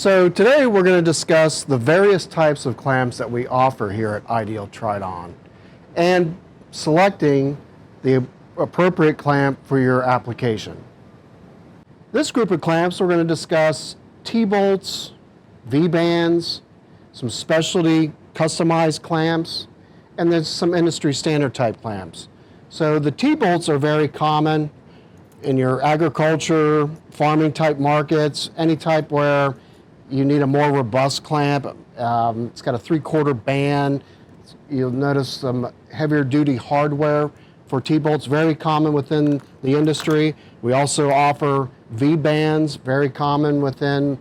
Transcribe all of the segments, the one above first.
So today we're going to discuss the various types of clamps that we offer here at Ideal Tridon and selecting the appropriate clamp for your application. This group of clamps we're going to discuss T-bolts, V-bands, some specialty customized clamps, and then some industry standard type clamps. So the T-bolts are very common in your agriculture, farming type markets, any type where you need a more robust clamp. It's got a 3/4 band. You'll notice some heavier duty hardware for T-bolts, very common within the industry. We also offer V-bands, very common within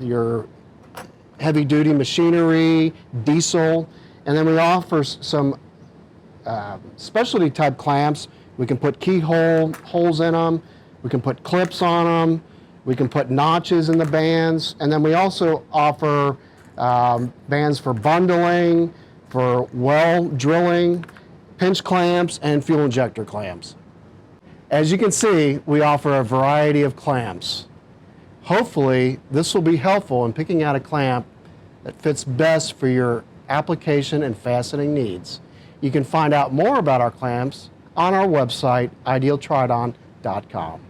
your heavy duty machinery, diesel, and then we offer some specialty type clamps. We can put holes in them, we can put clips on them, we can put notches in the bands, and then we also offer bands for bundling, for well drilling, pinch clamps, and fuel injector clamps. As you can see, we offer a variety of clamps. Hopefully, this will be helpful in picking out a clamp that fits best for your application and fastening needs. You can find out more about our clamps on our website, idealtridon.com.